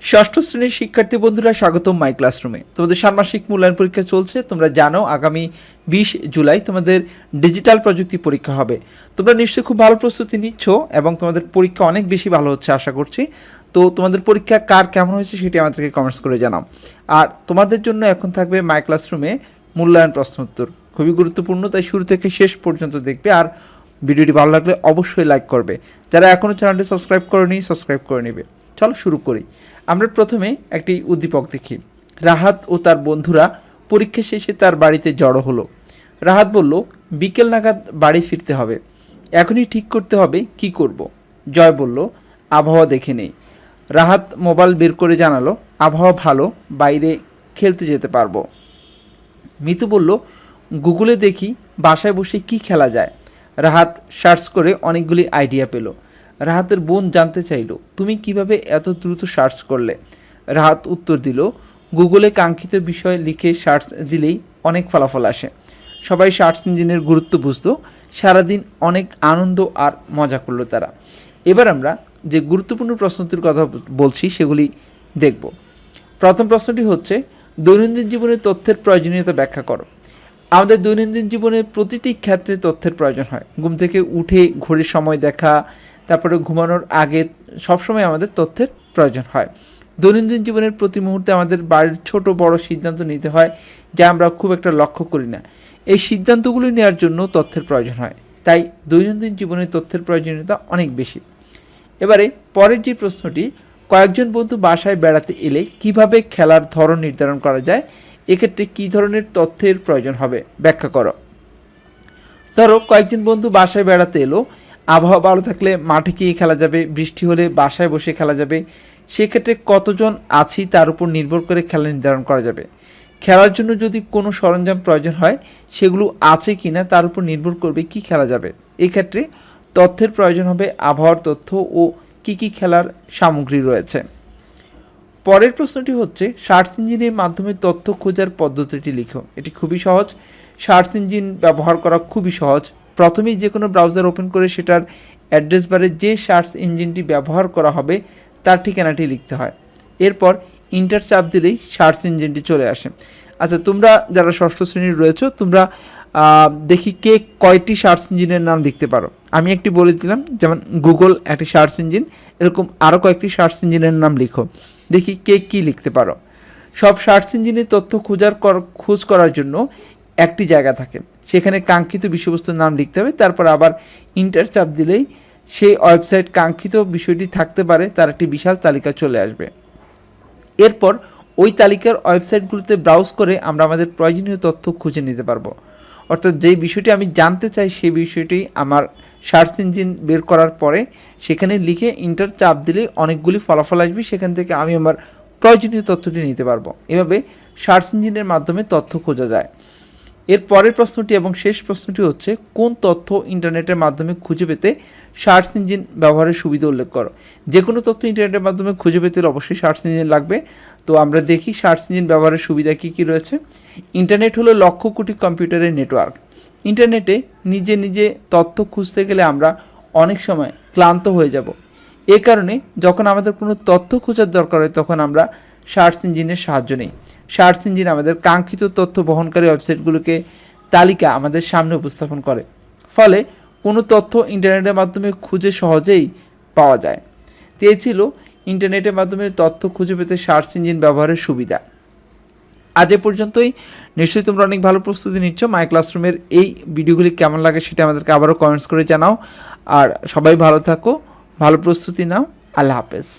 ষষ্ঠ শ্রেণীর শিক্ষার্থী বন্ধুরা স্বাগতম মাই ক্লাসরুমে। তোমাদের ষান্মাসিক মূল্যায়ন পরীক্ষা চলছে। তোমরা জানো আগামী 20 জুলাই তোমাদের ডিজিটাল প্রযুক্তি পরীক্ষা হবে। তোমরা নিশ্চয়ই খুব ভালো প্রস্তুতি নিচ্ছ এবং তোমাদের পরীক্ষা অনেক বেশি ভালো হচ্ছে আশা করছি। তো তোমাদের পরীক্ষা কার কেমন হয়েছে সেটি আমাদেরকে কমেন্টস করে জানাও। আর তোমাদের জন্য এখন থাকবে মাই ক্লাসরুমে মূল্যায়ন প্রশ্ন উত্তর, খুবই গুরুত্বপূর্ণ, তাই শুরু থেকে শেষ পর্যন্ত দেখবে। আর ভিডিওটি ভালো লাগলে অবশ্যই লাইক করবে। যারা এখনও চ্যানেলটি সাবস্ক্রাইব করেনি সাবস্ক্রাইব করে নেবে। চলো শুরু করি। আমরা প্রথমে একটি উদ্দীপক দেখি। রাহাত ও তার বন্ধুরা পরীক্ষা শেষে তার বাড়িতে জড়ো হলো। রাহাত বলল, বিকেল নাগাদ বাড়ি ফিরতে হবে, এখনই ঠিক করতে হবে কি করব। জয় বলল, আবহাওয়া দেখে নেই। রাহাত মোবাইল বের করে জানালো, আবহাওয়া ভালো, বাইরে খেলতে যেতে পারবো। মিতু বলল, গুগলে দেখি বাসায় বসে কি খেলা যায়। রাহাত সার্চ করে অনেকগুলি আইডিয়া পেল। রাহাতের বোন জানতে চাইল, তুমি কিভাবে এত দ্রুত সার্চ করলে। রাহাত উত্তর দিল, গুগলে কাঙ্ক্ষিত বিষয় লিখে সার্চ দিলেই অনেক ফলাফল আসে। সবাই সার্চ ইঞ্জিনের গুরুত্ব বুঝত। সারাদিন অনেক আনন্দ আর মজা করলো তারা। এবার আমরা যে গুরুত্বপূর্ণ প্রশ্নটির কথা বলছি সেগুলি দেখব। প্রথম প্রশ্নটি হচ্ছে, দৈনন্দিন জীবনে তথ্যের প্রয়োজনীয়তা ব্যাখ্যা করো। আমাদের দৈনন্দিন জীবনে প্রতিটি ক্ষেত্রে তথ্যের প্রয়োজন হয়। ঘুম থেকে উঠে ঘড়ির সময় দেখা, তারপরে ঘুমানোর আগে সবসময় আমাদের তথ্যের প্রয়োজন হয়। দৈনন্দিন জীবনের প্রতি মুহূর্তে আমাদের বাড়ির ছোট বড় সিদ্ধান্ত নিতে হয়, যা আমরা খুব একটা লক্ষ্য করি না। এই সিদ্ধান্তগুলি নেওয়ার জন্য তথ্যের প্রয়োজন হয়, তাই দৈনন্দিন জীবনে তথ্যের প্রয়োজনীয়তা অনেক বেশি। এবারে পরের যে প্রশ্নটি, কয়েকজন বন্ধু বাসায় বেড়াতে এলে কিভাবে খেলার ধরন নির্ধারণ করা যায়, এক্ষেত্রে কী ধরনের তথ্যের প্রয়োজন হবে ব্যাখ্যা করো। ধরো কয়েকজন বন্ধু বাসায় বেড়াতে এলো, আবহাওয়া ভালো থাকলে মাঠে গিয়ে খেলা যাবে, বৃষ্টি হলে বাসায় বসে খেলা যাবে। সেক্ষেত্রে কতজন আছি তার উপর নির্ভর করে খেলা নির্ধারণ করা যাবে। খেলার জন্য যদি কোনো সরঞ্জাম প্রয়োজন হয় সেগুলো আছে কি না তার উপর নির্ভর করবে কি খেলা যাবে। এক্ষেত্রে তথ্যের প্রয়োজন হবে আবহাওয়ার তথ্য ও কি খেলার সামগ্রী রয়েছে। পরের প্রশ্নটি হচ্ছে, সার্চ ইঞ্জিনের মাধ্যমে তথ্য খোঁজার পদ্ধতিটি লিখো। এটি খুবই সহজ। সার্চ ইঞ্জিন ব্যবহার করা খুবই সহজ। প্রথমেই যে কোনো ব্রাউজার ওপেন করে সেটার অ্যাড্রেস বারে যে সার্চ ইঞ্জিনটি ব্যবহার করা হবে তার ঠিকানাটি লিখতে হয়। এরপর ইন্টার চাপ দিলেই সার্চ ইঞ্জিনটি চলে আসে। আচ্ছা, তোমরা যারা ষষ্ঠ শ্রেণীর রয়েছো তোমরা দেখি কে কয়টি সার্চ ইঞ্জিনের নাম লিখতে পারো। আমি একটি বলে দিলাম, যেমন গুগল একটি সার্চ ইঞ্জিন, এরকম আরও কয়েকটি সার্চ ইঞ্জিনের নাম লিখো, দেখি কে কী লিখতে পারো। সব সার্চ ইঞ্জিনে তথ্য খোঁজ করার জন্য একটি জায়গা থাকে, সেখানে কাঙ্ক্ষিত বিষয়বস্তুর নাম লিখতে হবে। তারপর আবার ইন্টার চাপ দিলেই সেই ওয়েবসাইট কাঙ্ক্ষিত বিষয়টি থাকতে পারে তার একটি বিশাল তালিকা চলে আসবে। এরপর ওই তালিকার ওয়েবসাইটগুলোতে ব্রাউজ করে আমরা আমাদের প্রয়োজনীয় তথ্য খুঁজে নিতে পারবো। অর্থাৎ যেই বিষয়টি আমি জানতে চাই সেই বিষয়টি আমার সার্চ ইঞ্জিন বের করার পরে সেখানে লিখে ইন্টার চাপ দিলে অনেকগুলি ফলাফল আসবে, সেখান থেকে আমি আমার প্রয়োজনীয় তথ্যটি নিতে পারবো। এভাবে সার্চ ইঞ্জিনের মাধ্যমে তথ্য খোঁজা যায়। এর পরের প্রশ্নটি এবং শেষ প্রশ্নটি হচ্ছে, কোন তথ্য ইন্টারনেটের মাধ্যমে খুঁজে পেতে সার্চ ইঞ্জিন ব্যবহারের সুবিধা উল্লেখ করো। যে কোনো তথ্য ইন্টারনেটের মাধ্যমে খুঁজে পেতে অবশ্যই সার্চ ইঞ্জিন লাগবে। তো আমরা দেখি সার্চ ইঞ্জিন ব্যবহারের সুবিধা কী কী রয়েছে। ইন্টারনেট হলো লক্ষ কোটি কম্পিউটারের নেটওয়ার্ক। ইন্টারনেটে নিজে নিজে তথ্য খুঁজতে গেলে আমরা অনেক সময় ক্লান্ত হয়ে যাব। এ কারণে যখন আমাদের কোনো তথ্য খোঁজার দরকার হয় তখন আমরা সার্চ ইঞ্জিনের সাহায্য নিই। সার্চ ইঞ্জিন আমাদের কাঙ্ক্ষিত তথ্য বহনকারী ওয়েবসাইটগুলোকে তালিকা আমাদের সামনে উপস্থাপন করে, ফলে কোনো তথ্য ইন্টারনেটের মাধ্যমে খুঁজে সহজেই পাওয়া যায়। তো এই ছিল ইন্টারনেটের মাধ্যমে তথ্য খুঁজে পেতে সার্চ ইঞ্জিন ব্যবহারের সুবিধা। আজ এ পর্যন্তই। নিশ্চয়ই তোমরা অনেক ভালো প্রস্তুতি নিচ্ছ। মাই ক্লাসরুমের এই ভিডিওগুলি কেমন লাগে সেটা আমাদেরকে আবারও কমেন্টস করে জানাও। আর সবাই ভালো থাকো, ভালো প্রস্তুতি নাও। আল্লাহ হাফেজ।